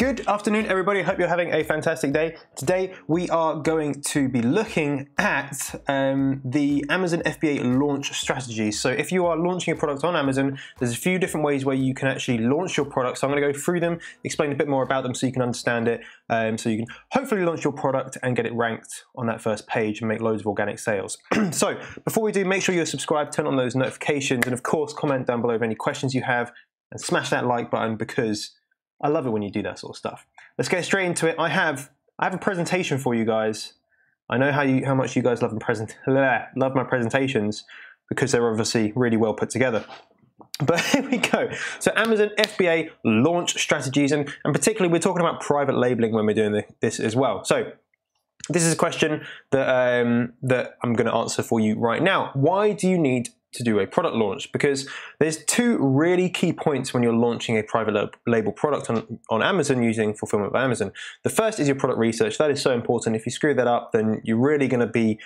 Good afternoon, everybody. Hope you're having a fantastic day. Today, we are going to be looking at the Amazon FBA launch strategy. So if you are launching a product on Amazon, there's a few different ways where you can actually launch your product. So I'm going to go through them, explain a bit more about them so you can understand it, so you can hopefully launch your product and get it ranked on that first page and make loads of organic sales. So before we do, make sure you're subscribed, turn on those notifications, and of course, comment down below of any questions you have, and smash that like button because I love it when you do that sort of stuff. Let's get straight into it. I have a presentation for you guys. I know how much you guys love my presentations because they're obviously really well put together. But here we go. So Amazon FBA launch strategies, and particularly we're talking about private labeling when we're doing this as well. So this is a question that that I'm going to answer for you right now. Why do you need to do a product launch? Because there's two really key points when you're launching a private label product on Amazon using Fulfillment by Amazon. The first is your product research. That is so important. If you screw that up, then you're really going to be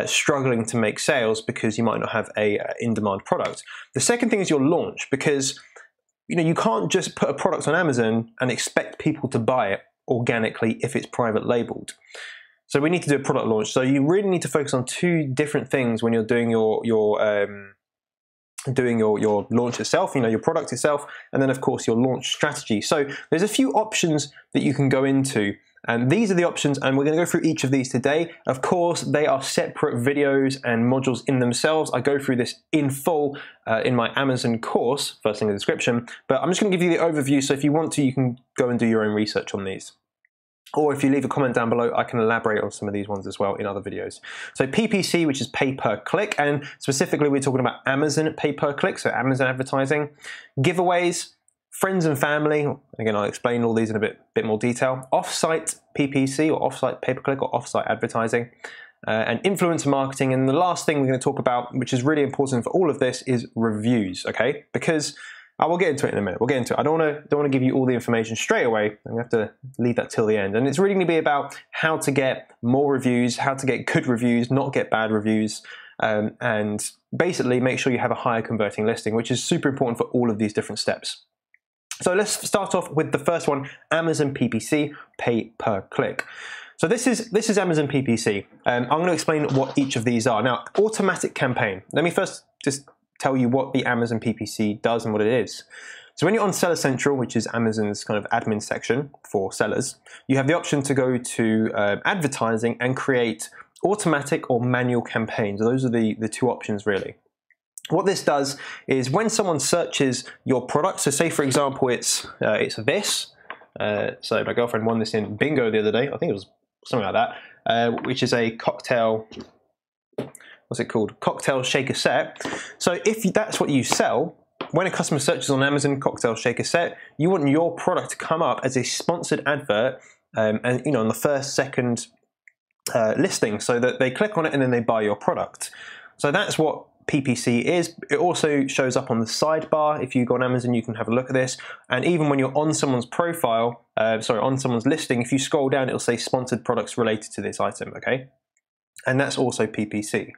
struggling to make sales because you might not have a in-demand product. The second thing is your launch, because you can't just put a product on Amazon and expect people to buy it organically if it's private labeled. So we need to do a product launch. So you really need to focus on two different things when you're doing your launch itself, your product itself, and then of course your launch strategy. So there's a few options that you can go into, and these are the options, and we're going to go through each of these today. Of course, they are separate videos and modules in themselves. I go through this in full in my Amazon course, first link in the description, but I'm just going to give you the overview, so if you want to, you can go and do your own research on these. Or if you leave a comment down below, I can elaborate on some of these ones as well in other videos. So PPC, which is pay per click, and specifically we're talking about Amazon pay per click, so Amazon advertising. Giveaways, friends and family, again I'll explain all these in a bit more detail. Offsite PPC, or offsite pay per click, or offsite advertising. And influencer marketing. And the last thing we're going to talk about, which is really important for all of this, is reviews, okay? Because I will get into it in a minute. We'll get into it. I don't want to give you all the information straight away. I'm going to have to leave that till the end. And it's really going to be about how to get more reviews, how to get good reviews, not get bad reviews, and basically make sure you have a higher converting listing, which is super important for all of these different steps. So let's start off with the first one, Amazon PPC, pay per click. So this is Amazon PPC. I'm going to explain what each of these are. Now, automatic campaign. Let me first just tell you what the Amazon PPC does and what it is. So when you're on Seller Central, which is Amazon's kind of admin section for sellers, you have the option to go to advertising and create automatic or manual campaigns. Those are the two options really. What this does is when someone searches your product, so say for example it's this, so my girlfriend won this in bingo the other day, I think it was something like that, which is a cocktail, what's it called? Cocktail shaker set. So if that's what you sell, when a customer searches on Amazon cocktail shaker set, you want your product to come up as a sponsored advert, and on the first, second listing, so that they click on it and then they buy your product. So that's what PPC is. It also shows up on the sidebar. If you go on Amazon, you can have a look at this. And even when you're on someone's profile, on someone's listing, if you scroll down, it'll say sponsored products related to this item, okay? And that's also PPC.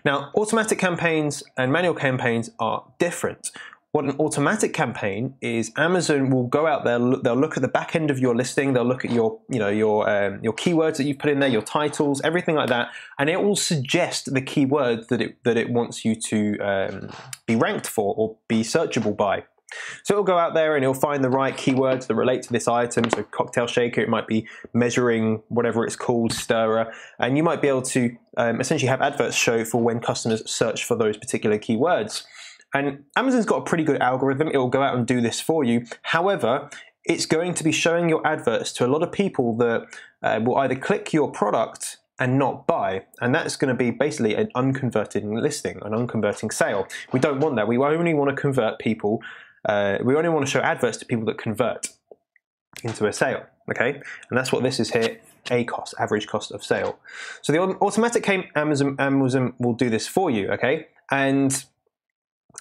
Now, automatic campaigns and manual campaigns are different. What an automatic campaign is, Amazon will go out there, they'll look at the back end of your listing, they'll look at your keywords that you've put in there, your titles, everything like that, and it will suggest the keywords that it wants you to be ranked for or be searchable by. So it'll go out there and it'll find the right keywords that relate to this item. So cocktail shaker, it might be measuring, whatever it's called, stirrer, and you might be able to essentially have adverts show for when customers search for those particular keywords. And Amazon's got a pretty good algorithm. It will go out and do this for you. However, it's going to be showing your adverts to a lot of people that will either click your product and not buy, and that's going to be basically an unconverted listing, an unconverting sale. We don't want that. We only want to convert people. We only want to show adverts to people that convert into a sale, okay? And that's what this is here, ACoS, average cost of sale. So the automatic Amazon will do this for you, okay? And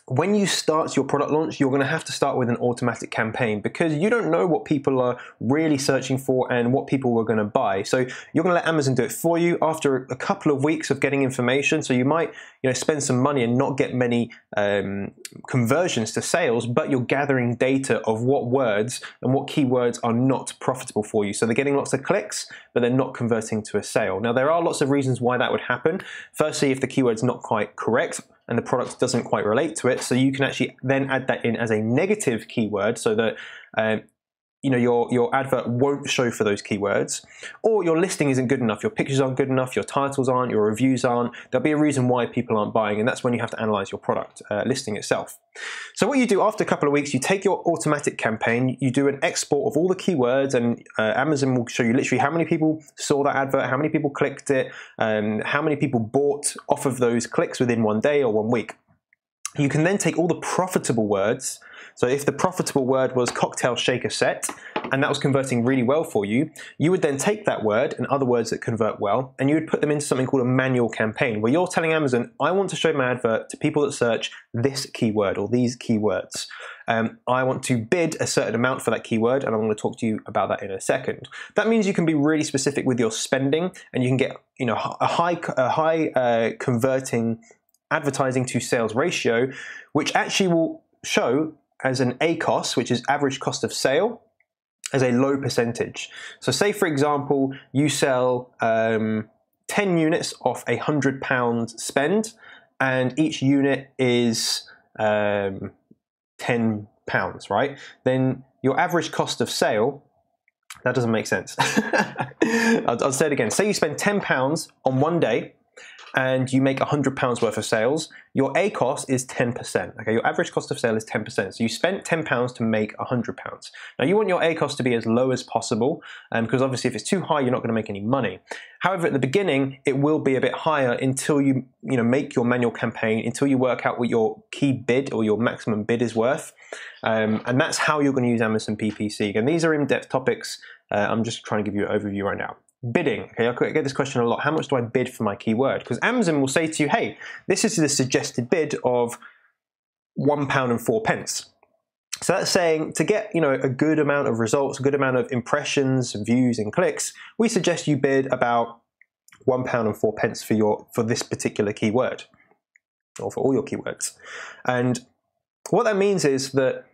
when you start your product launch, you're going to have to start with an automatic campaign because you don't know what people are really searching for and what people are going to buy. So you're going to let Amazon do it for you after a couple of weeks of getting information. So you might, spend some money and not get many conversions to sales, but you're gathering data of what words and what keywords are not profitable for you. So they're getting lots of clicks, but they're not converting to a sale. Now, there are lots of reasons why that would happen. Firstly, if the keyword's not quite correct and the product doesn't quite relate to it, so you can actually then add that in as a negative keyword so that your advert won't show for those keywords, or your listing isn't good enough, your pictures aren't good enough, your titles aren't, your reviews aren't. There'll be a reason why people aren't buying, and that's when you have to analyze your product listing itself. So what you do after a couple of weeks, you take your automatic campaign, you do an export of all the keywords, and Amazon will show you literally how many people saw that advert, how many people clicked it, how many people bought off of those clicks within 1 day or 1 week. You can then take all the profitable words. So if the profitable word was cocktail shaker set, and that was converting really well for you, you would then take that word and other words that convert well, and you would put them into something called a manual campaign, where you're telling Amazon, I want to show my advert to people that search this keyword or these keywords. I want to bid a certain amount for that keyword, and I'm going to talk to you about that in a second. That means you can be really specific with your spending, and you can get a high converting advertising to sales ratio, which actually will show as an ACoS, which is average cost of sale, as a low percentage. So say, for example, you sell 10 units off £100 spend, and each unit is £10, right? Then your average cost of sale, that doesn't make sense. I'll say it again. Say you spend £10 on 1 day, and you make £100 worth of sales, your ACoS is 10%. Okay, your average cost of sale is 10%. So you spent £10 to make £100. Now you want your ACoS to be as low as possible, because obviously if it's too high, you're not going to make any money. However, at the beginning, it will be a bit higher until you make your manual campaign, until you work out what your key bid or your maximum bid is worth, and that's how you're going to use Amazon PPC. And these are in-depth topics. I'm just trying to give you an overview right now. Bidding. Okay, I get this question a lot. How much do I bid for my keyword? Because Amazon will say to you, hey, this is the suggested bid of £1.04. So that's saying to get a good amount of results, a good amount of impressions, views, and clicks, we suggest you bid about £1.04 for this particular keyword, or for all your keywords. And what that means is that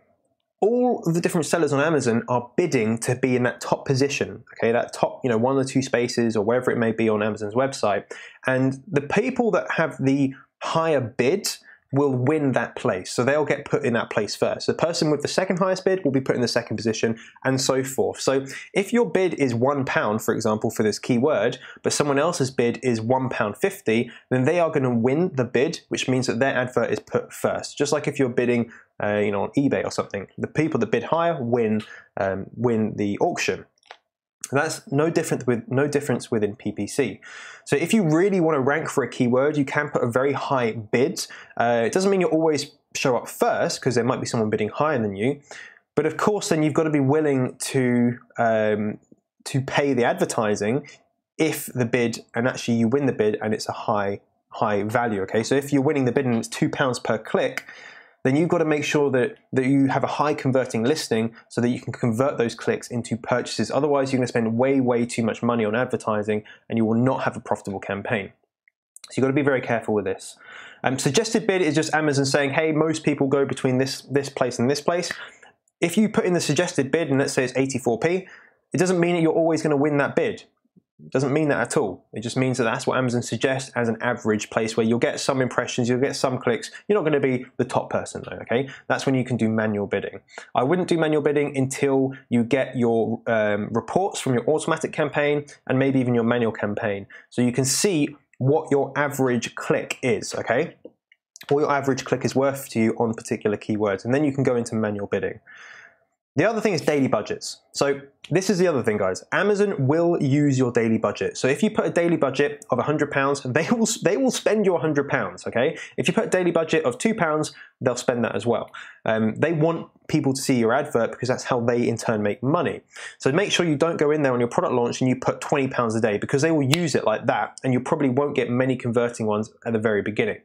all of the different sellers on Amazon are bidding to be in that top position, okay, that top, 1 or 2 spaces or wherever it may be on Amazon's website. And the people that have the higher bid will win that place. So they'll get put in that place first. The person with the second highest bid will be put in the second position, and so forth. So if your bid is £1, for example, for this keyword, but someone else's bid is £1.50, then they are going to win the bid, which means that their advert is put first. Just like if you're bidding on eBay or something, the people that bid higher win the auction. And that's no difference within PPC. So if you really want to rank for a keyword, you can put a very high bid. It doesn't mean you always show up first, because there might be someone bidding higher than you. But of course, then you've got to be willing to pay the advertising if the bid, and actually you win the bid and it's a high value. Okay, so if you're winning the bid and it's £2 per click, then you've got to make sure that you have a high converting listing so that you can convert those clicks into purchases. Otherwise, you're going to spend way too much money on advertising and you will not have a profitable campaign. So you've got to be very careful with this. Suggested bid is just Amazon saying, hey, most people go between this place and this place. If you put in the suggested bid and let's say it's 84p, it doesn't mean that you're always going to win that bid. It doesn't mean that at all. It just means that that's what Amazon suggests as an average place where you'll get some impressions, you'll get some clicks. You're not going to be the top person though, okay? That's when you can do manual bidding. I wouldn't do manual bidding until you get your reports from your automatic campaign and maybe even your manual campaign. So you can see what your average click is, okay? What your average click is worth to you on particular keywords. And then you can go into manual bidding. The other thing is daily budgets. So this is the other thing, guys. Amazon will use your daily budget. So if you put a daily budget of £100, they will spend your £100, okay? If you put a daily budget of £2, they'll spend that as well. They want people to see your advert because that's how they in turn make money. So make sure you don't go in there on your product launch and you put £20 a day, because they will use it like that and you probably won't get many converting ones at the very beginning.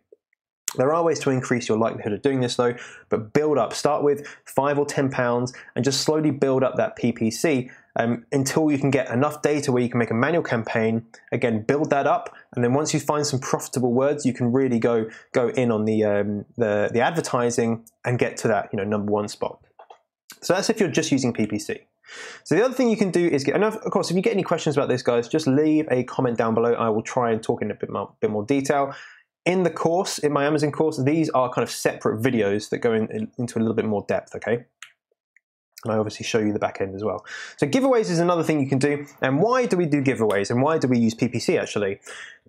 There are ways to increase your likelihood of doing this though, but build up. Start with £5 or £10 and just slowly build up that PPC until you can get enough data where you can make a manual campaign. Again, build that up, and then once you find some profitable words, you can really go in on the advertising and get to that #1 spot. So that's if you're just using PPC. So the other thing you can do is and of course, if you get any questions about this, guys, just leave a comment down below. I will try and talk in a bit more detail. In the course, in my Amazon course, these are kind of separate videos that go into a little bit more depth, okay? And I obviously show you the back end as well. So giveaways is another thing you can do. And why do we do giveaways? And why do we use PPC actually?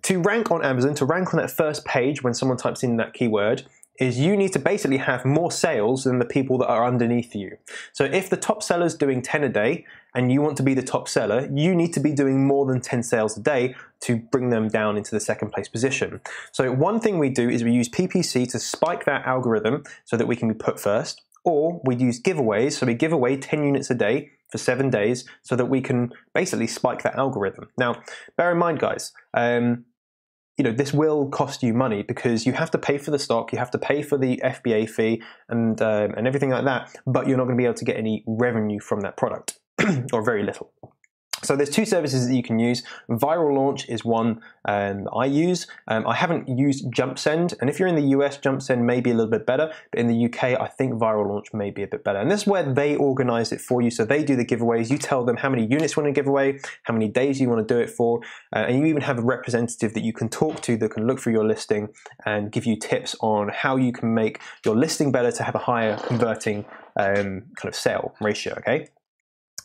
To rank on Amazon, to rank on that first page when someone types in that keyword, is you need to basically have more sales than the people that are underneath you. So if the top seller's doing 10 a day and you want to be the top seller, you need to be doing more than 10 sales a day to bring them down into the second place position. So one thing we do is we use PPC to spike that algorithm so that we can be put first, or we use giveaways, so we give away 10 units a day for 7 days so that we can basically spike that algorithm. Now, bear in mind, guys, this will cost you money because you have to pay for the stock, you have to pay for the FBA fee and everything like that, but you're not going to be able to get any revenue from that product, or very little. So there's two services that you can use. Viral Launch is one I use. I haven't used JumpSend, and if you're in the US, JumpSend may be a little bit better, but in the UK, I think Viral Launch may be a bit better. And this is where they organize it for you. So they do the giveaways. You tell them how many units you want to give away, how many days you want to do it for, and you even have a representative that you can talk to that can look through your listing and give you tips on how you can make your listing better to have a higher converting kind of sale ratio, okay?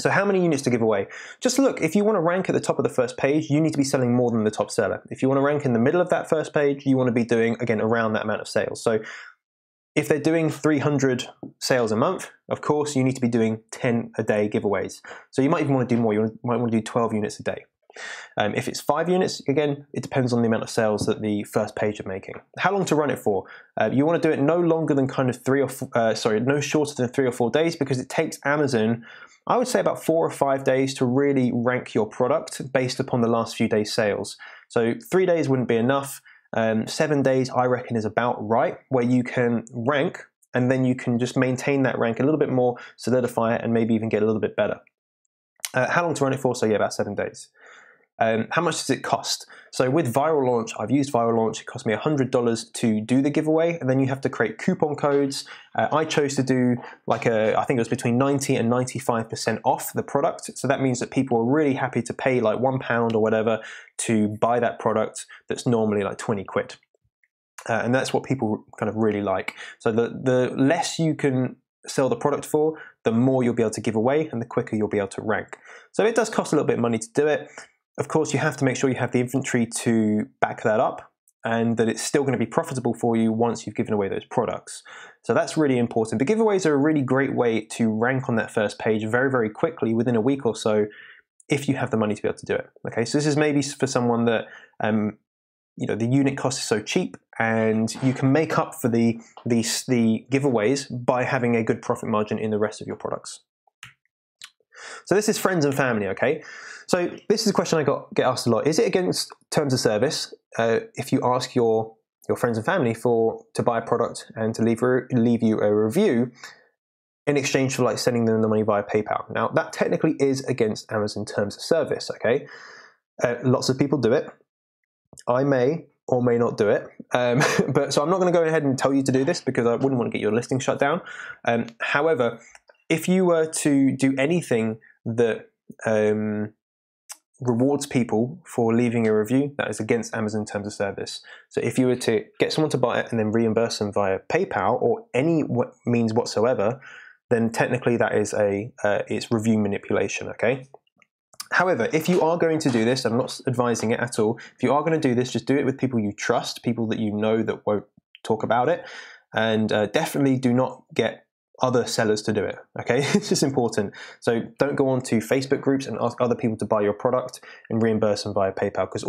So how many units to give away? Just look, if you want to rank at the top of the first page, you need to be selling more than the top seller. If you want to rank in the middle of that first page, you want to be doing, again, around that amount of sales. So if they're doing 300 sales a month, of course, you need to be doing 10 a day giveaways. So you might even want to do more. You might want to do 12 units a day. If it's 5 units, again, it depends on the amount of sales that the first page are making. How long to run it for? You want to do it no longer than kind of no shorter than 3 or 4 days, because it takes Amazon, I would say, about 4 or 5 days to really rank your product based upon the last few days' sales. So 3 days wouldn't be enough. 7 days, I reckon, is about right, where you can rank and then you can just maintain that rank a little bit more, solidify it, and maybe even get a little bit better. How long to run it for? So yeah, about 7 days. How much does it cost? So with Viral Launch, I've used Viral Launch. It cost me $100 to do the giveaway, and then you have to create coupon codes. I chose to do I think it was between 90 and 95% off the product. So that means that people are really happy to pay like £1 or whatever to buy that product that's normally like 20 quid. And that's what people kind of really like. So the less you can sell the product for, the more you'll be able to give away and the quicker you'll be able to rank. So it does cost a little bit of money to do it. Of course, you have to make sure you have the inventory to back that up and that it's still going to be profitable for you once you've given away those products. So that's really important. But giveaways are a really great way to rank on that first page very, very quickly within a week or so if you have the money to be able to do it. Okay, so this is maybe for someone that the unit cost is so cheap and you can make up for the giveaways by having a good profit margin in the rest of your products. So this is friends and family, okay? So this is a question I get asked a lot. Is it against terms of service if you ask your friends and family to buy a product and to leave you a review in exchange for like sending them the money via PayPal? Now that technically is against Amazon terms of service, okay? Lots of people do it. I may or may not do it. So I'm not going to go ahead and tell you to do this because I wouldn't want to get your listing shut down. However, if you were to do anything that rewards people for leaving a review, that is against Amazon terms of service. So if you were to get someone to buy it and then reimburse them via PayPal or any means whatsoever, then technically that is it's review manipulation, okay? However, if you are going to do this, I'm not advising it at all. If you are going to do this, just do it with people you trust, people that you know that won't talk about it, and definitely do not get other sellers to do it, okay? It's just important. So don't go on to Facebook groups and ask other people to buy your product and reimburse them via PayPal, because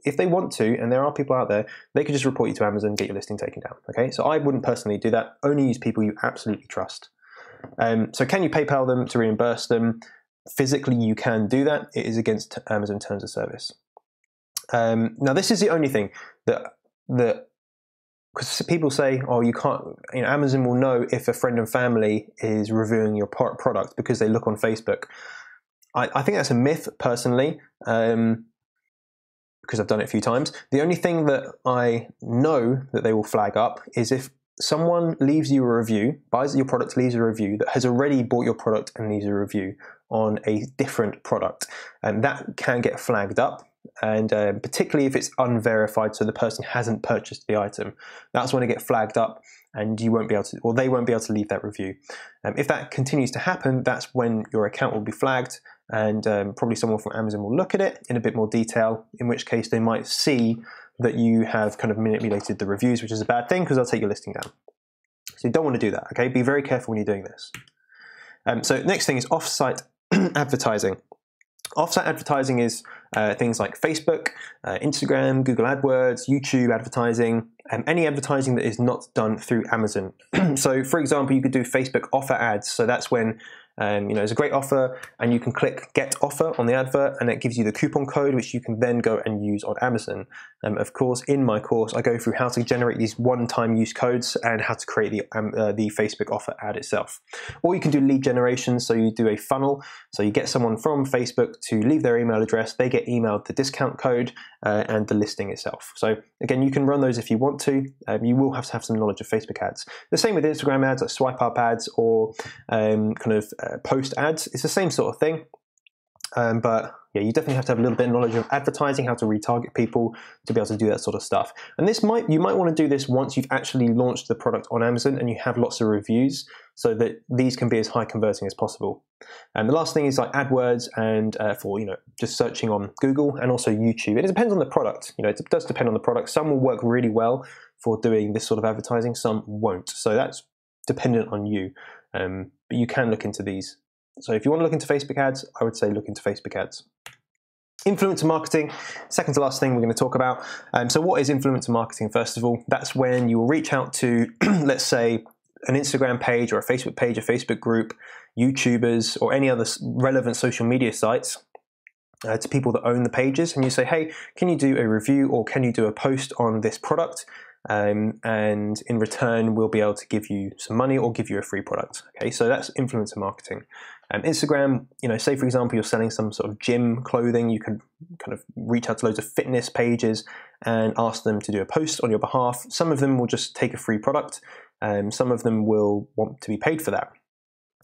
if they want to, and there are people out there, they could just report you to Amazon and get your listing taken down, okay? So I wouldn't personally do that. Only use people you absolutely trust. So can you PayPal them to reimburse them? Physically, you can do that. It is against Amazon terms of service. Now, this is the only thing that because people say, oh, you can't, Amazon will know if a friend and family is reviewing your product because they look on Facebook. I think that's a myth, personally, because I've done it a few times. The only thing that I know that they will flag up is if someone leaves you a review, buys your product, leaves a review, that has already bought your product and leaves a review on a different product, and that can get flagged up. And particularly if it's unverified, so the person hasn't purchased the item, that's when it gets flagged up, and you won't be able to, or they won't be able to leave that review. If that continues to happen, that's when your account will be flagged, and probably someone from Amazon will look at it in a bit more detail, in which case they might see that you have kind of manipulated the reviews, which is a bad thing because they'll take your listing down. So you don't want to do that, okay? Be very careful when you're doing this. So next thing is offsite advertising. Offsite advertising is things like Facebook, Instagram, Google AdWords, YouTube advertising, any advertising that is not done through Amazon. So for example, you could do Facebook offer ads. So that's when there's a great offer and you can click get offer on the advert, and it gives you the coupon code, which you can then go and use on Amazon. Of course, in my course, I go through how to generate these one-time use codes and how to create the Facebook offer ad itself. Or you can do lead generation, so you do a funnel. So you get someone from Facebook to leave their email address, they get emailed the discount code and the listing itself. So again, you can run those if you want to. You will have to have some knowledge of Facebook ads. The same with Instagram ads, like swipe up ads or post ads. It's the same sort of thing, but yeah, you definitely have to have a little bit of knowledge of advertising, how to retarget people to be able to do that sort of stuff. And you might want to do this once you've actually launched the product on Amazon and you have lots of reviews, so that these can be as high converting as possible. And the last thing is like AdWords and for just searching on Google and also YouTube. It depends on the product. It does depend on the product. Some will work really well for doing this sort of advertising, some won't. So that's dependent on you. But you can look into these. So if you want to look into Facebook ads, I would say look into Facebook ads. Influencer marketing, second to last thing we're going to talk about. So what is influencer marketing? First of all, that's when you will reach out to, let's say, an Instagram page or a Facebook group, YouTubers, or any other relevant social media sites, to people that own the pages, and you say, hey, can you do a review or can you do a post on this product? And in return, we'll be able to give you some money or give you a free product. Okay, so that's influencer marketing. Instagram, say for example, you're selling some sort of gym clothing, you can kind of reach out to loads of fitness pages and ask them to do a post on your behalf. Some of them will just take a free product, some of them will want to be paid for that.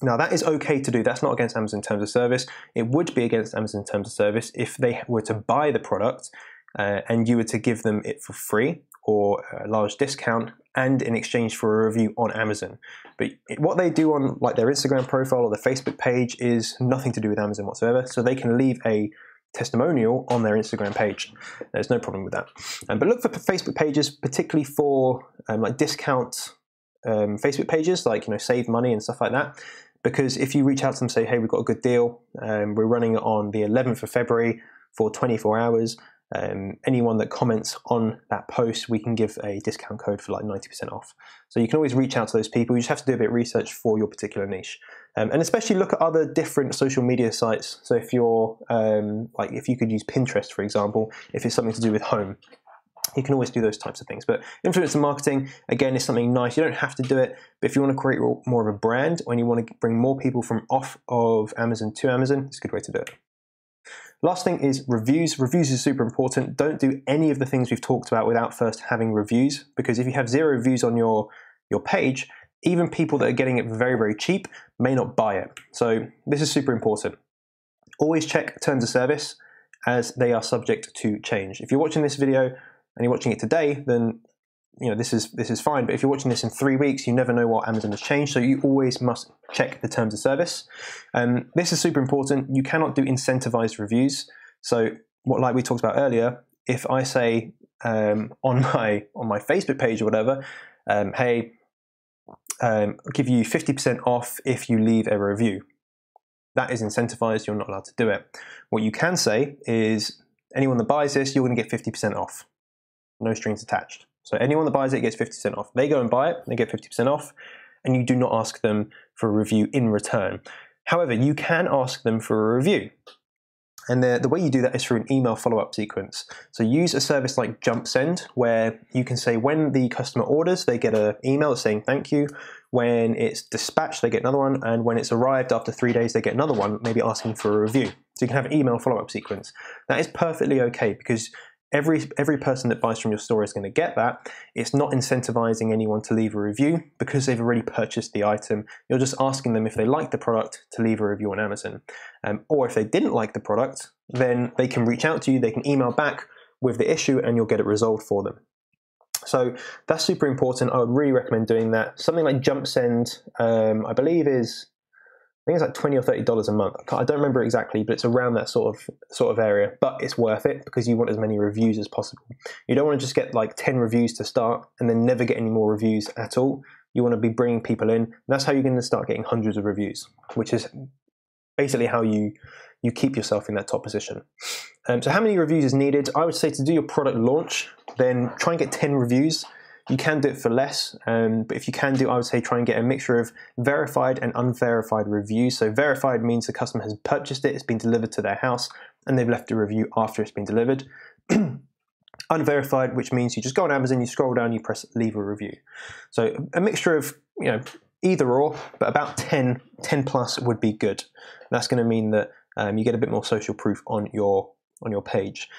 Now that is okay to do. That's not against Amazon terms of service. It would be against Amazon terms of service if they were to buy the product and you were to give them it for free or a large discount and in exchange for a review on Amazon. But what they do on like their Instagram profile or their Facebook page is nothing to do with Amazon whatsoever. So they can leave a testimonial on their Instagram page. There's no problem with that. But look for Facebook pages, particularly for like discount Facebook pages, like save money and stuff like that. Because if you reach out to them and say, hey, we've got a good deal, we're running it on the 11th of February for 24 hours, anyone that comments on that post, we can give a discount code for like 90% off. So you can always reach out to those people. You just have to do a bit of research for your particular niche. And especially look at other different social media sites. So if you're, if you could use Pinterest, for example, if it's something to do with home, you can always do those types of things. But influencer marketing, again, is something nice. You don't have to do it, but if you want to create more of a brand and you want to bring more people from off of Amazon to Amazon, it's a good way to do it. Last thing is reviews. Reviews is super important. Don't do any of the things we've talked about without first having reviews, because if you have 0 reviews on your page, even people that are getting it very, very cheap may not buy it. So this is super important. Always check terms of service, as they are subject to change. If you're watching this video and you're watching it today, then this is fine. But if you're watching this in 3 weeks, you never know what Amazon has changed. So you always must check the terms of service. This is super important. You cannot do incentivized reviews. So like we talked about earlier, if I say on my Facebook page or whatever, hey, I'll give you 50% off if you leave a review. That is incentivized. You're not allowed to do it. What you can say is anyone that buys this, you're going to get 50% off. No strings attached. So anyone that buys it gets 50% off. They go and buy it, they get 50% off, and you do not ask them for a review in return. However, you can ask them for a review. And the way you do that is through an email follow-up sequence. So use a service like JumpSend, where you can say when the customer orders, they get an email saying thank you. When it's dispatched, they get another one. And when it's arrived after 3 days, they get another one, maybe asking for a review. So you can have an email follow-up sequence. That is perfectly okay, because every person that buys from your store is going to get that. It's not incentivizing anyone to leave a review because they've already purchased the item. You're just asking them if they like the product to leave a review on Amazon. Or if they didn't like the product, then they can reach out to you, they can email back with the issue, and you'll get it resolved for them. So that's super important. I would really recommend doing that. Something like JumpSend, I believe it's like $20 or $30 a month. I don't remember exactly, but it's around that sort of area. But it's worth it because you want as many reviews as possible. You don't want to just get like 10 reviews to start and then never get any more reviews at all. You want to be bringing people in. And that's how you're going to start getting hundreds of reviews, which is basically how you keep yourself in that top position. So how many reviews is needed? I would say to do your product launch, then try and get 10 reviews. You can do it for less, but if you can do, I would say try and get a mixture of verified and unverified reviews. So verified means the customer has purchased it, it's been delivered to their house, and they've left a review after it's been delivered. Unverified, which means you just go on Amazon, you scroll down, you press leave a review. So a mixture of, either or, but about 10 plus would be good. That's going to mean that you get a bit more social proof on your page.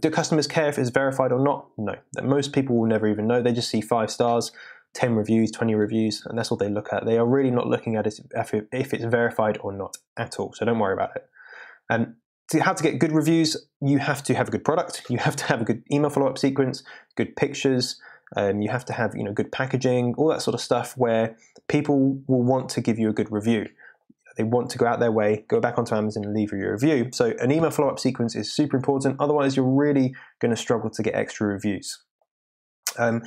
Do customers care if it's verified or not? No. Most people will never even know. They just see 5 stars, 10 reviews, 20 reviews, and that's what they look at. They are really not looking at it if it's verified or not at all, so don't worry about it. How to get good reviews, you have to have a good product, you have to have a good email follow-up sequence, good pictures, you have to have good packaging, all that sort of stuff where people will want to give you a good review. They want to go out their way, go back onto Amazon and leave you a review. So an email follow-up sequence is super important. Otherwise, you're really going to struggle to get extra reviews. To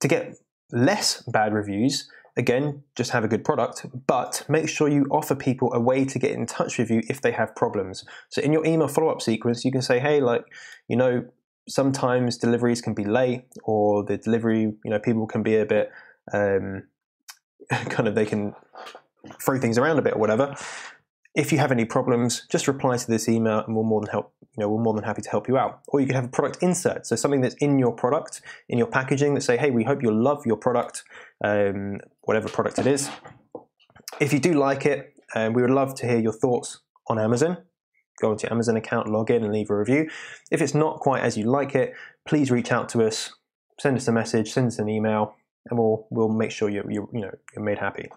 get less bad reviews, again, just have a good product, but make sure you offer people a way to get in touch with you if they have problems. So in your email follow-up sequence, you can say, hey, sometimes deliveries can be late, or the delivery, people can be a bit, they can throw things around a bit or whatever. If you have any problems, just reply to this email and we're more than happy to help you out. Or you can have a product insert, so something that's in your product, in your packaging, that say, hey, we hope you'll love your product, whatever product it is. If you do like it, we would love to hear your thoughts on Amazon. Go onto your Amazon account, log in and leave a review. If it's not quite as you like it, please reach out to us, send us a message, send us an email, and we'll make sure you're made happy.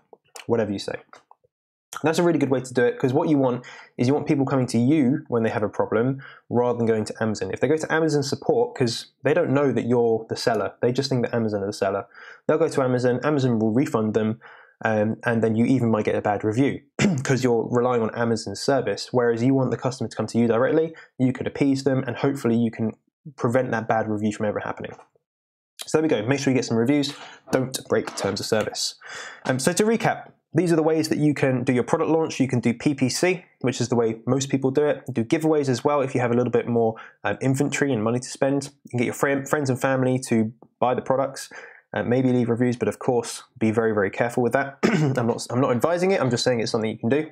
Whatever you say. That's a really good way to do it, because what you want is you want people coming to you when they have a problem rather than going to Amazon. If they go to Amazon support, because they don't know that you're the seller, they just think that Amazon is the seller, they'll go to Amazon, Amazon will refund them, and then you even might get a bad review because you're relying on Amazon's service, whereas you want the customer to come to you directly, you could appease them, and hopefully you can prevent that bad review from ever happening. So there we go. Make sure you get some reviews. Don't break terms of service. So to recap, these are the ways that you can do your product launch. You can do PPC, which is the way most people do it. Do giveaways as well if you have a little bit more inventory and money to spend. You can get your friends and family to buy the products. Maybe leave reviews, but of course, be very, very careful with that. I'm not advising it. I'm just saying it's something you can do.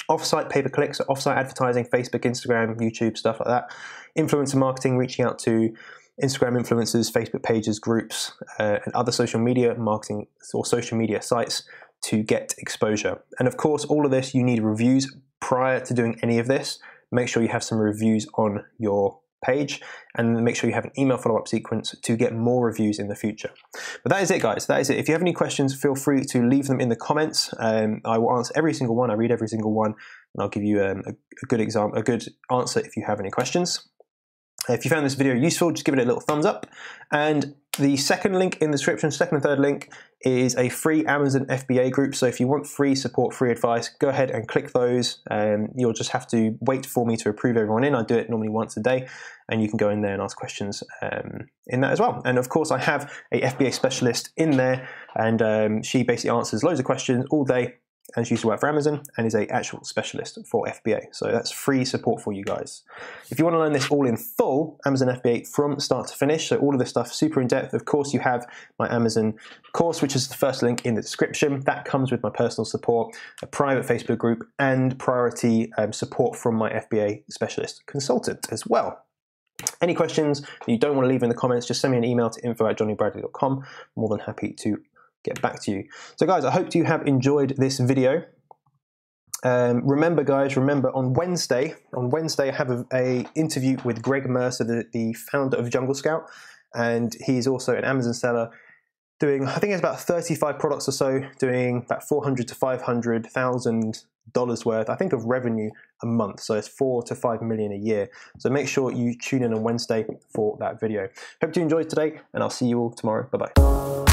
Offsite pay-per-click, so offsite advertising, Facebook, Instagram, YouTube, stuff like that. Influencer marketing, reaching out to Instagram influencers, Facebook pages, groups, and other social media marketing or social media sites to get exposure. And of course, all of this, you need reviews prior to doing any of this. Make sure you have some reviews on your page, and make sure you have an email follow-up sequence to get more reviews in the future. But that is it, guys. That is it. If you have any questions, feel free to leave them in the comments. I will answer every single one. I read every single one, and I'll give you a good answer if you have any questions. If you found this video useful, just give it a little thumbs up. And the second link in the description, second and third link, is a free Amazon FBA group. So if you want free support, free advice, go ahead and click those. You'll just have to wait for me to approve everyone in. I do it normally once a day, and you can go in there and ask questions in that as well. And of course, I have a FBA specialist in there, and she basically answers loads of questions all day. and she used to work for Amazon and is an actual specialist for FBA. So that's free support for you guys. If you want to learn this all in full, Amazon FBA from start to finish, so all of this stuff super in depth, of course you have my Amazon course, which is the first link in the description. That comes with my personal support, a private Facebook group, and priority support from my FBA specialist consultant as well. Any questions that you don't want to leave in the comments, just send me an email to info@jonnybradley.com. More than happy to get back to you. So guys, I hope you have enjoyed this video. Remember guys, on Wednesday I have a interview with Greg Mercer, the founder of Jungle Scout, and he's also an Amazon seller doing, I think it's about 35 products or so, doing about $400,000 to $500,000 worth, I think, of revenue a month. So it's $4 to $5 million a year. So make sure you tune in on Wednesday for that video. Hope you enjoyed today, and I'll see you all tomorrow. Bye-bye.